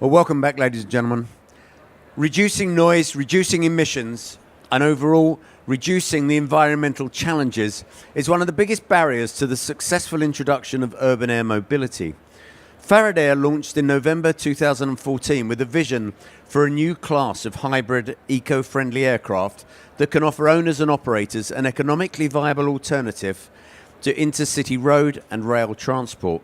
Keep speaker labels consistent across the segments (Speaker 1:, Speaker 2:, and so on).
Speaker 1: Well, welcome back, ladies and gentlemen. Reducing noise, reducing emissions, and overall reducing the environmental challenges is one of the biggest barriers to the successful introduction of urban air mobility. Faradair launched in November 2014 with a vision for a new class of hybrid, eco-friendly aircraft that can offer owners and operators an economically viable alternative to intercity road and rail transport.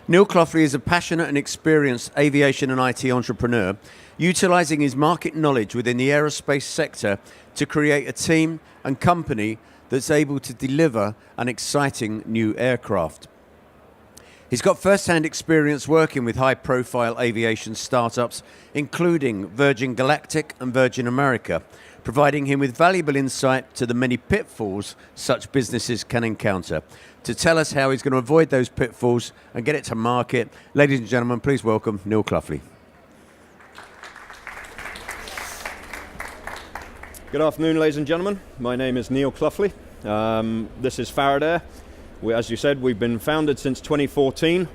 Speaker 1: Neil Cloughley is a passionate and experienced aviation and IT entrepreneur, utilising his market knowledge within the aerospace sector to create a team and company that's able to deliver an exciting new aircraft. He's got first-hand experience working with high-profile aviation startups, including Virgin Galactic and Virgin America, providing him with valuable insight to the many pitfalls such businesses can encounter. To tell us how he's going to avoid those pitfalls and get it to market, ladies and gentlemen, please welcome Neil Cloughley.
Speaker 2: Good afternoon, ladies and gentlemen. My name is Neil Cloughley. This is Faradair. As you said, we've been founded since 2014.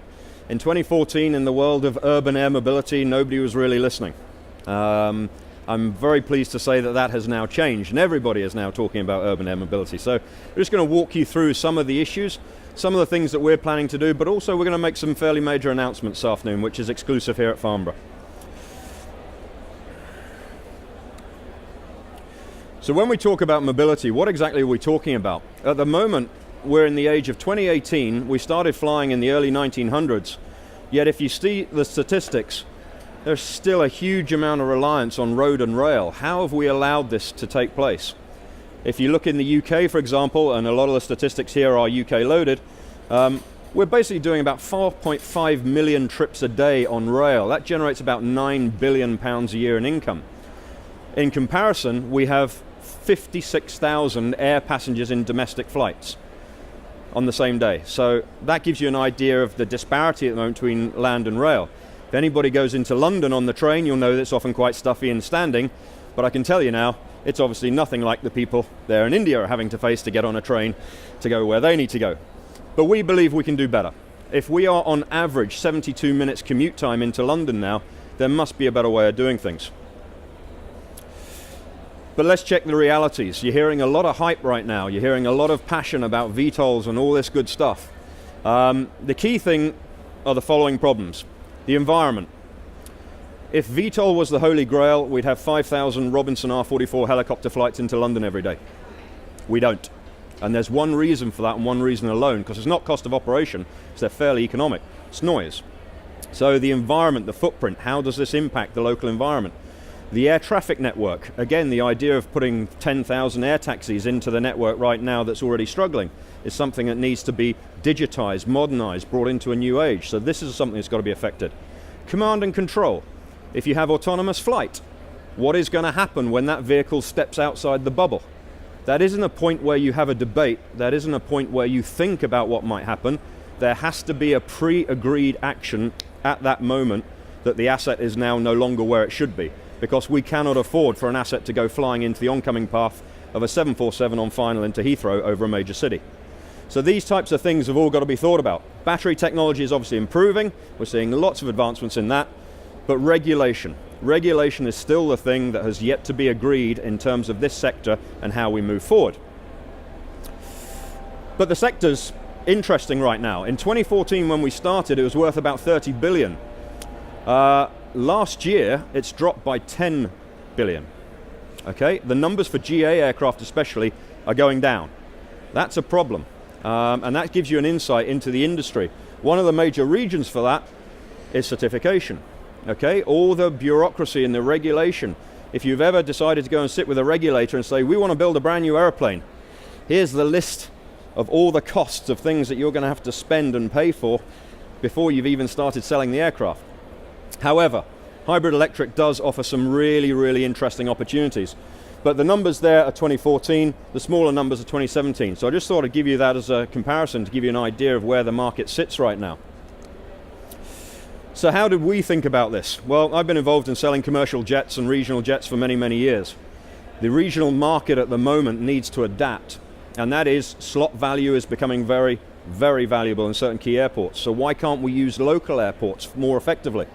Speaker 2: In 2014, in the world of urban air mobility, nobody was really listening. I'm very pleased to say that that has now changed, and everybody is now talking about urban air mobility. So we're just going to walk you through some of the issues, some of the things that we're planning to do, but also we're going to make some fairly major announcements this afternoon, which is exclusive here at Farnborough. So when we talk about mobility, what exactly are we talking about? At the moment, we're in the age of 2018. We started flying in the early 1900s, yet if you see the statistics, there's still a huge amount of reliance on road and rail. How have we allowed this to take place? If you look in the UK, for example, and a lot of the statistics here are UK loaded, we're basically doing about 4.5 million trips a day on rail. That generates about £9 billion a year in income. In comparison, we have 56,000 air passengers in domestic flights on the same day. So that gives you an idea of the disparity at the moment between land and rail. If anybody goes into London on the train, you'll know that it's often quite stuffy and standing, but I can tell you now, it's obviously nothing like the people there in India are having to face to get on a train to go where they need to go. But we believe we can do better. If we are on average 72 minutes commute time into London now, there must be a better way of doing things. But let's check the realities. You're hearing a lot of hype right now. You're hearing a lot of passion about VTOLs and all this good stuff. The key thing are the following problems. The environment. If VTOL was the holy grail, we'd have 5,000 Robinson R-44 helicopter flights into London every day. We don't. And there's one reason for that, and one reason alone, because it's not cost of operation, because they're fairly economic. It's noise. So the environment, the footprint, how does this impact the local environment? The air traffic network, again, the idea of putting 10,000 air taxis into the network right now that's already struggling is something that needs to be digitized, modernized, brought into a new age. So this is something that's got to be affected. Command and control. If you have autonomous flight, what is going to happen when that vehicle steps outside the bubble? That isn't a point where you have a debate. That isn't a point where you think about what might happen. There has to be a pre-agreed action at that moment that the asset is now no longer where it should be, because we cannot afford for an asset to go flying into the oncoming path of a 747 on final into Heathrow over a major city. So these types of things have all got to be thought about. Battery technology is obviously improving. We're seeing lots of advancements in that. But regulation. Regulation is still the thing that has yet to be agreed in terms of this sector and how we move forward. But the sector's interesting right now. In 2014, when we started, it was worth about 30 billion. Last year, it's dropped by 10 billion. Okay, the numbers for GA aircraft especially are going down. That's a problem, and that gives you an insight into the industry. One of the major regions for that is certification. Okay, all the bureaucracy and the regulation. If you've ever decided to go and sit with a regulator and say, we want to build a brand new airplane, here's the list of all the costs of things that you're going to have to spend and pay for before you've even started selling the aircraft. However, hybrid electric does offer some really, really interesting opportunities. But the numbers there are 2014, the smaller numbers are 2017. So I just thought I'd give you that as a comparison to give you an idea of where the market sits right now. So how did we think about this? Well, I've been involved in selling commercial jets and regional jets for many, many years. The regional market at the moment needs to adapt, and that is slot value is becoming very, very valuable in certain key airports. So why can't we use local airports more effectively?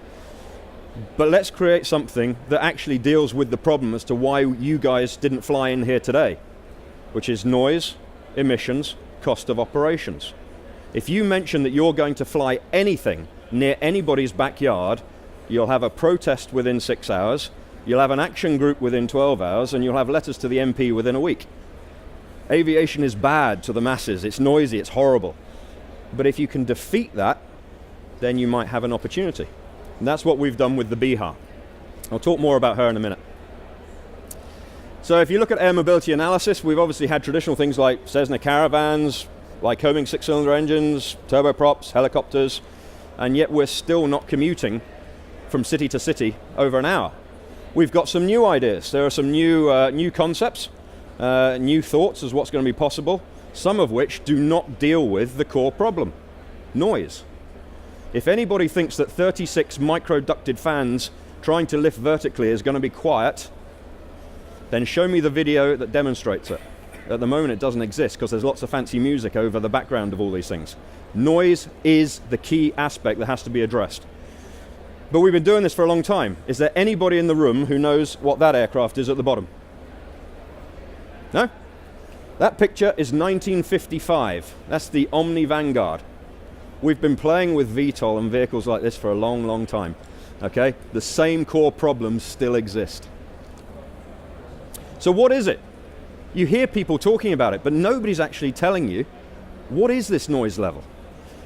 Speaker 2: But let's create something that actually deals with the problem as to why you guys didn't fly in here today, which is noise, emissions, cost of operations. If you mention that you're going to fly anything near anybody's backyard, you'll have a protest within 6 hours, you'll have an action group within 12 hours, and you'll have letters to the MP within a week. Aviation is bad to the masses, it's noisy, it's horrible. But if you can defeat that, then you might have an opportunity. And that's what we've done with the Bihar. I'll talk more about her in a minute. So if you look at air mobility analysis, we've obviously had traditional things like Cessna Caravans, Lycoming 6-cylinder engines, turboprops, helicopters, and yet we're still not commuting from city to city over an hour. We've got some new ideas. There are some new concepts, new thoughts as what's going to be possible, some of which do not deal with the core problem, noise. If anybody thinks that 36 micro-ducted fans trying to lift vertically is going to be quiet, then show me the video that demonstrates it. At the moment it doesn't exist because there's lots of fancy music over the background of all these things. Noise is the key aspect that has to be addressed. But we've been doing this for a long time. Is there anybody in the room who knows what that aircraft is at the bottom? No? That picture is 1955. That's the Omni Vanguard. We've been playing with VTOL and vehicles like this for a long, long time. Okay? The same core problems still exist. So what is it? You hear people talking about it, but nobody's actually telling you, what is this noise level?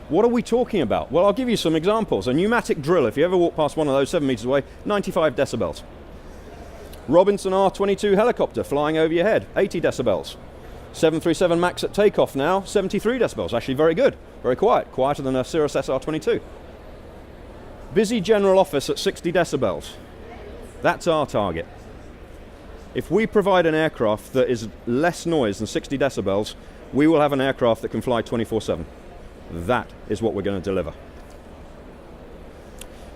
Speaker 2: What are we talking about? Well, I'll give you some examples. A pneumatic drill, if you ever walk past one of those 7 meters away, 95 decibels. Robinson R-22 helicopter flying over your head, 80 decibels. 737 MAX at takeoff now, 73 decibels, actually very good, very quiet, quieter than a Cirrus SR-22. Busy general office at 60 decibels. That's our target. If we provide an aircraft that is less noise than 60 decibels, we will have an aircraft that can fly 24/7. That is what we're going to deliver.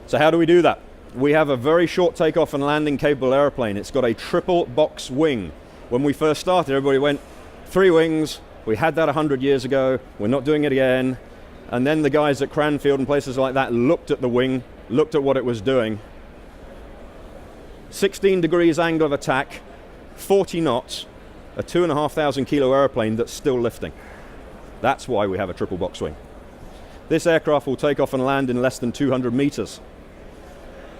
Speaker 2: So how do we do that? We have a very short takeoff and landing capable airplane. It's got a triple box wing. When we first started, everybody went, 3 wings, we had that 100 years ago, we're not doing it again. And then the guys at Cranfield and places like that looked at the wing, looked at what it was doing. 16 degrees angle of attack, 40 knots, a 2,500 kilo airplane that's still lifting. That's why we have a triple box wing. This aircraft will take off and land in less than 200 meters.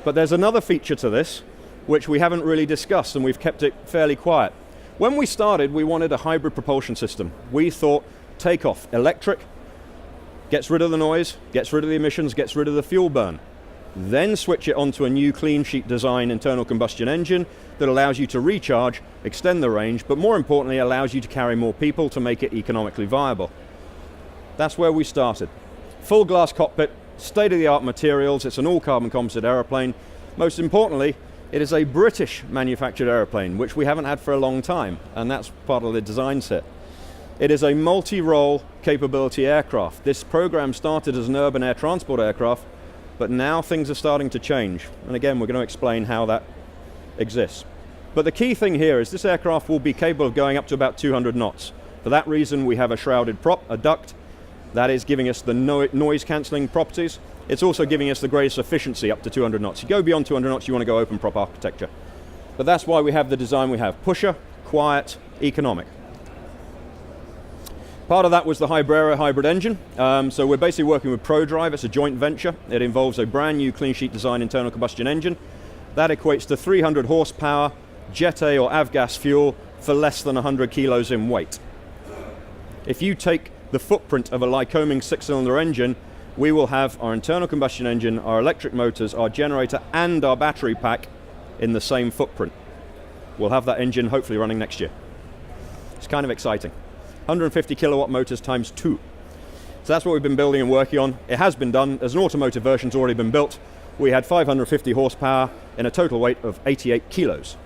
Speaker 2: But there's another feature to this, which we haven't really discussed, and we've kept it fairly quiet. When we started, we wanted a hybrid propulsion system. We thought takeoff, electric, gets rid of the noise, gets rid of the emissions, gets rid of the fuel burn. Then switch it onto a new clean sheet design internal combustion engine that allows you to recharge, extend the range, but more importantly allows you to carry more people to make it economically viable. That's where we started. Full glass cockpit, state-of-the-art materials, it's an all-carbon composite aeroplane. Most importantly, it is a British manufactured aeroplane, which we haven't had for a long time, and that's part of the design set. It is a multi-role capability aircraft. This program started as an urban air transport aircraft, but now things are starting to change. And again, we're going to explain how that exists. But the key thing here is this aircraft will be capable of going up to about 200 knots. For that reason, we have a shrouded prop, a duct, that is giving us the noise cancelling properties. It's also giving us the greatest efficiency up to 200 knots. You go beyond 200 knots, you want to go open prop architecture. But that's why we have the design we have. Pusher, quiet, economic. Part of that was the Hybrera hybrid engine. So we're basically working with ProDrive. It's a joint venture. It involves a brand new clean sheet design internal combustion engine. That equates to 300 horsepower, Jet A or avgas fuel for less than 100 kilos in weight. If you take the footprint of a Lycoming 6-cylinder engine, we will have our internal combustion engine, our electric motors, our generator, and our battery pack in the same footprint. We'll have that engine hopefully running next year. It's kind of exciting. 150 kilowatt motors times 2. So that's what we've been building and working on. It has been done. There's an automotive version that's already been built. We had 550 horsepower in a total weight of 88 kilos.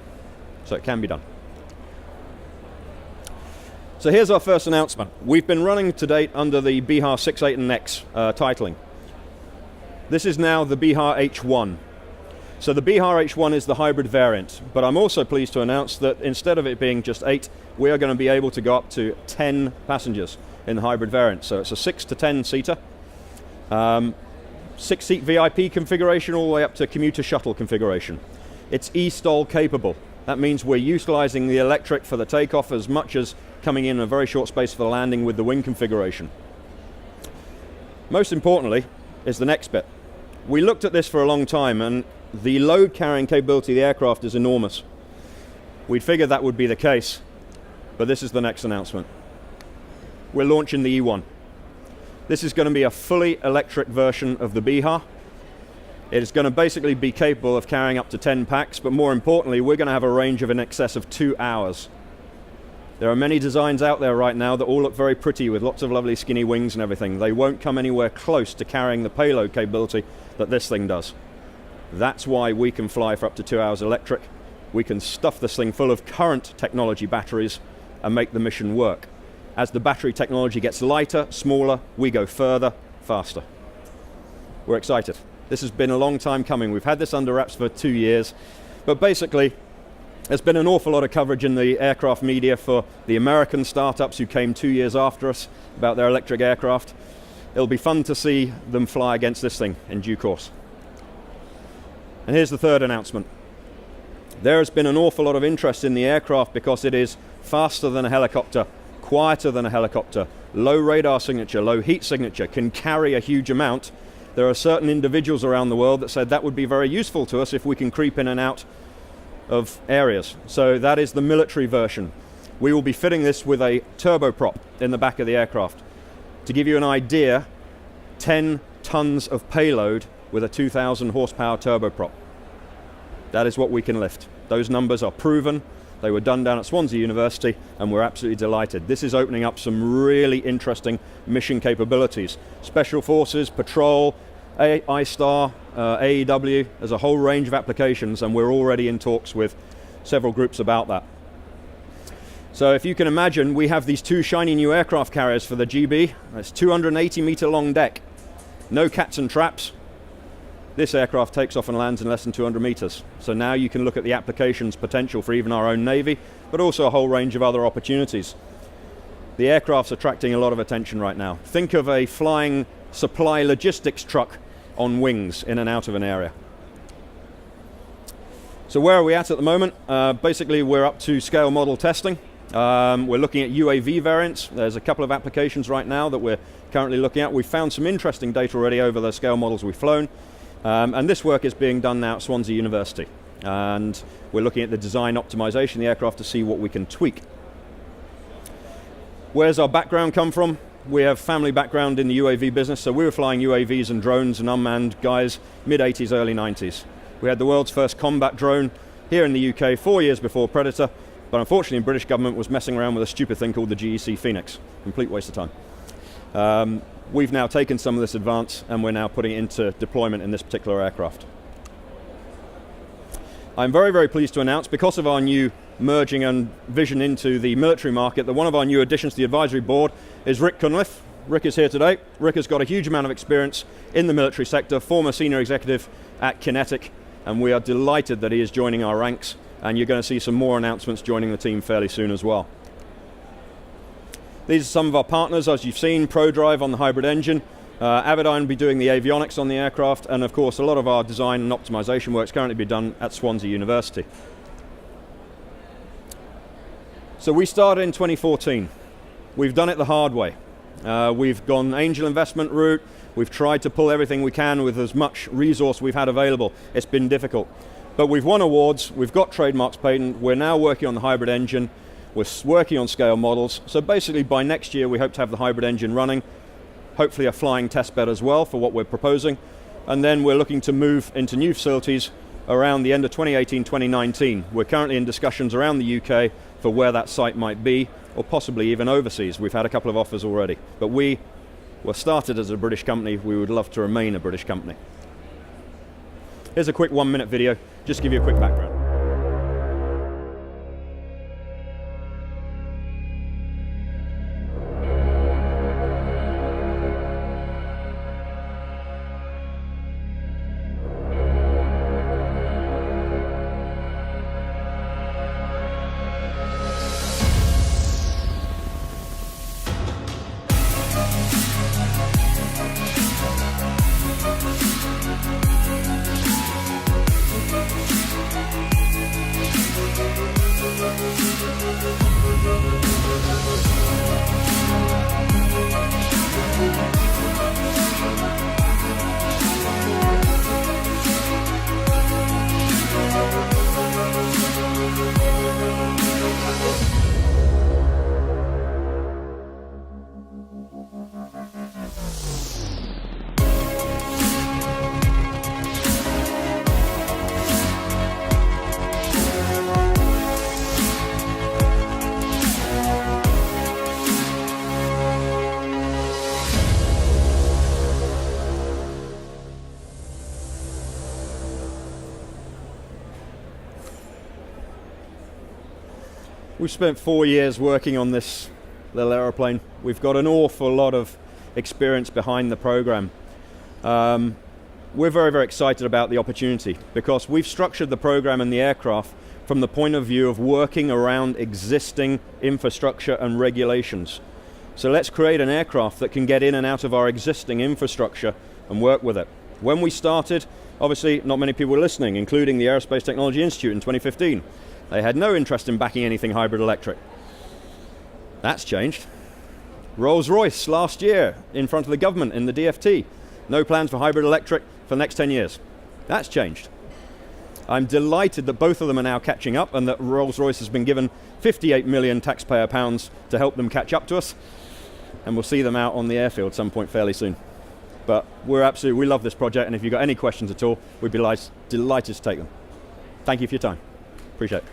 Speaker 2: So it can be done. So here's our first announcement. We've been running to date under the Bihar 6, 8 and X titling. This is now the Bihar H1. So the Bihar H1 is the hybrid variant, but I'm also pleased to announce that instead of it being just 8, we are going to be able to go up to 10 passengers in the hybrid variant. So it's a 6 to 10 seater. 6-seat VIP configuration all the way up to commuter shuttle configuration. It's eSTOL capable. That means we're utilizing the electric for the takeoff as much as coming in a very short space for the landing with the wing configuration. Most importantly is the next bit. We looked at this for a long time, and the load carrying capability of the aircraft is enormous. We'd figured that would be the case, but this is the next announcement. We're launching the E1. This is going to be a fully electric version of the Bihar. It is going to basically be capable of carrying up to 10 packs, but more importantly, we're going to have a range of in excess of 2 hours. There are many designs out there right now that all look very pretty with lots of lovely skinny wings and everything. They won't come anywhere close to carrying the payload capability that this thing does. That's why we can fly for up to 2 hours electric. We can stuff this thing full of current technology batteries and make the mission work. As the battery technology gets lighter, smaller, we go further, faster. We're excited. This has been a long time coming. We've had this under wraps for 2 years, but basically there's been an awful lot of coverage in the aircraft media for the American startups who came 2 years after us about their electric aircraft. It'll be fun to see them fly against this thing in due course. And here's the third announcement. There has been an awful lot of interest in the aircraft because it is faster than a helicopter, quieter than a helicopter, low radar signature, low heat signature, can carry a huge amount. There are certain individuals around the world that said that would be very useful to us if we can creep in and out of areas. So that is the military version. We will be fitting this with a turboprop in the back of the aircraft. To give you an idea, 10 tons of payload with a 2,000 horsepower turboprop. That is what we can lift. Those numbers are proven. They were done down at Swansea University, and we're absolutely delighted. This is opening up some really interesting mission capabilities. Special Forces, Patrol, ISTAR, AEW, there's a whole range of applications, and we're already in talks with several groups about that. So if you can imagine, we have these 2 shiny new aircraft carriers for the GB. It's 280 meter long deck. No cats and traps. This aircraft takes off and lands in less than 200 meters. So now you can look at the applications potential for even our own Navy, but also a whole range of other opportunities. The aircraft's attracting a lot of attention right now. Think of a flying supply logistics truck on wings in and out of an area. So where are we at the moment? Basically, we're up to scale model testing. We're looking at UAV variants. There's a couple of applications right now that we're currently looking at. We've found some interesting data already over the scale models we've flown. And this work is being done now at Swansea University. And we're looking at the design optimization of the aircraft to see what we can tweak. Where's our background come from? We have family background in the UAV business, so we were flying UAVs and drones and unmanned guys mid-80s, early 90s. We had the world's first combat drone here in the UK 4 years before Predator, but unfortunately the British government was messing around with a stupid thing called the GEC Phoenix. Complete waste of time. We've now taken some of this advance and we're now putting it into deployment in this particular aircraft. I'm very, very pleased to announce, because of our new merging and vision into the military market, that one of our new additions to the advisory board is Rick Cunliffe. Rick is here today. Rick has got a huge amount of experience in the military sector, former senior executive at Kinetic, and we are delighted that he is joining our ranks, and you're going to see some more announcements joining the team fairly soon as well. These are some of our partners, as you've seen, ProDrive on the hybrid engine, Avidyne will be doing the avionics on the aircraft, and of course a lot of our design and optimization work is currently being done at Swansea University. So we started in 2014. We've done it the hard way. We've gone angel investment route. We've tried to pull everything we can with as much resource we've had available. It's been difficult. But we've won awards, we've got trademarks patent, we're now working on the hybrid engine, we're working on scale models. So basically by next year we hope to have the hybrid engine running, hopefully a flying test bed as well for what we're proposing. And then we're looking to move into new facilities around the end of 2018, 2019. We're currently in discussions around the UK for where that site might be, or possibly even overseas. We've had a couple of offers already. But we were started as a British company. We would love to remain a British company. Here's a quick 1-minute video, just to give you a quick background. We've spent 4 years working on this little aeroplane. We've got an awful lot of experience behind the program. We're very, very excited about the opportunity because we've structured the program and the aircraft from the point of view of working around existing infrastructure and regulations. So let's create an aircraft that can get in and out of our existing infrastructure and work with it. When we started, obviously not many people were listening, including the Aerospace Technology Institute in 2015. They had no interest in backing anything hybrid electric. That's changed. Rolls-Royce last year in front of the government in the DFT. No plans for hybrid electric for the next 10 years. That's changed. I'm delighted that both of them are now catching up and that Rolls-Royce has been given 58 million taxpayer pounds to help them catch up to us. And we'll see them out on the airfield some point fairly soon. But we love this project, and if you've got any questions at all, we'd be delighted to take them. Thank you for your time. Appreciate it.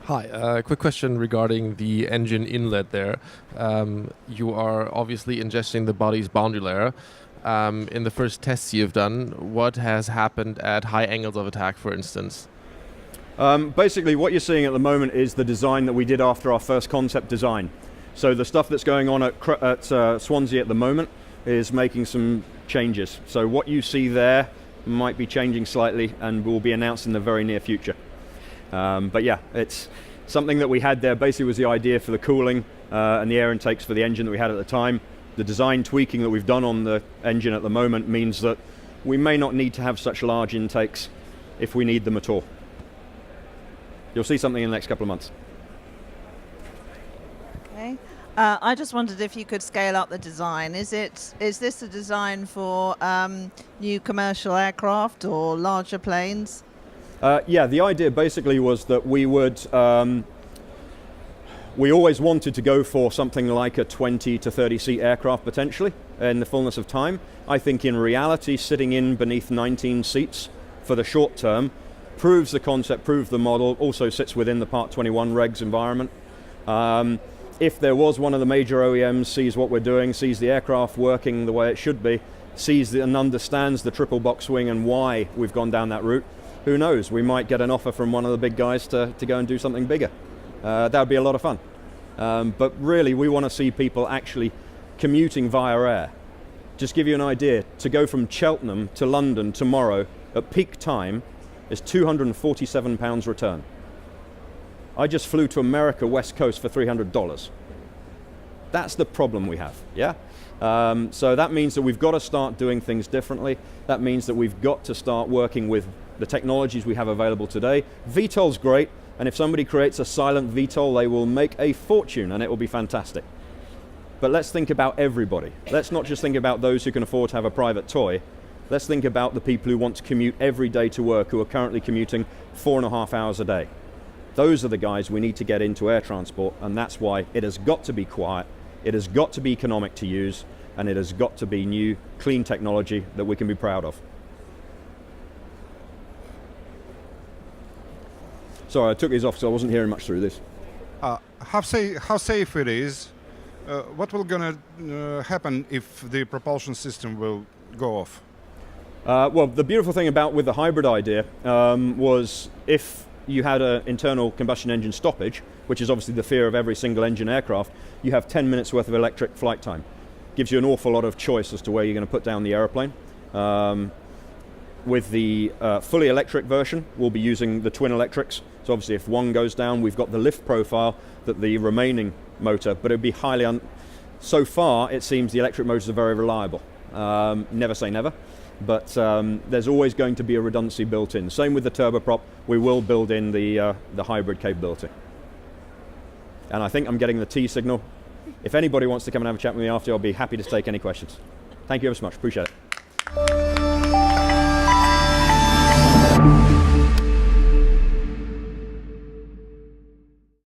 Speaker 3: Hi, quick question regarding the engine inlet there. You are obviously ingesting the body's boundary layer. In the first tests you've done, what has happened at high angles of attack, for instance?
Speaker 2: Basically, what you're seeing at the moment is the design that we did after our first concept design. So the stuff that's going on at Swansea at the moment is making some changes. So what you see there might be changing slightly and will be announced in the very near future. But yeah, it's something that we had there basically was the idea for the cooling and the air intakes for the engine that we had at the time. The design tweaking that we've done on the engine at the moment means that we may not need to have such large intakes if we need them at all. You'll see something in the next couple of months.
Speaker 4: Okay. I just wondered if you could scale up the design. Is this a design for new commercial aircraft or larger planes?
Speaker 2: Yeah, the idea basically was that we would, we always wanted to go for something like a 20 to 30 seat aircraft potentially in the fullness of time. I think in reality sitting in beneath 19 seats for the short term proves the concept, proves the model, also sits within the Part 21 regs environment. If there was one of the major OEMs sees what we're doing, sees the aircraft working the way it should be, sees and understands the triple box wing and why we've gone down that route, who knows, we might get an offer from one of the big guys to go and do something bigger. That would be a lot of fun. But really, we want to see people actually commuting via air. Just give you an idea, to go from Cheltenham to London tomorrow at peak time is £247 return. I just flew to America West Coast for $300. That's the problem we have, yeah? So that means that we've got to start doing things differently. That means that we've got to start working with the technologies we have available today. VTOL's great, and if somebody creates a silent VTOL, they will make a fortune and it will be fantastic. But let's think about everybody. Let's not just think about those who can afford to have a private toy. Let's think about the people who want to commute every day to work, who are currently commuting 4.5 hours a day. Those are the guys we need to get into air transport, and that's why it has got to be quiet, it has got to be economic to use, and it has got to be new, clean technology that we can be proud of. Sorry, I took these off so I wasn't hearing much through this.
Speaker 5: How safe it is? What will gonna happen if the propulsion system will go off?
Speaker 2: Well, the beautiful thing with the hybrid idea was if you had an internal combustion engine stoppage, which is obviously the fear of every single engine aircraft, you have 10 minutes worth of electric flight time. Gives you an awful lot of choice as to where you're going to put down the aeroplane. With the fully electric version, we'll be using the twin electrics. So obviously if one goes down, we've got the lift profile that the remaining motor, but it'd be highly, so far it seems the electric motors are very reliable. Never say never, but there's always going to be a redundancy built in. Same with the turboprop, we will build in the hybrid capability. And I think I'm getting the T signal. If anybody wants to come and have a chat with me after, I'll be happy to take any questions. Thank you ever so much, appreciate it.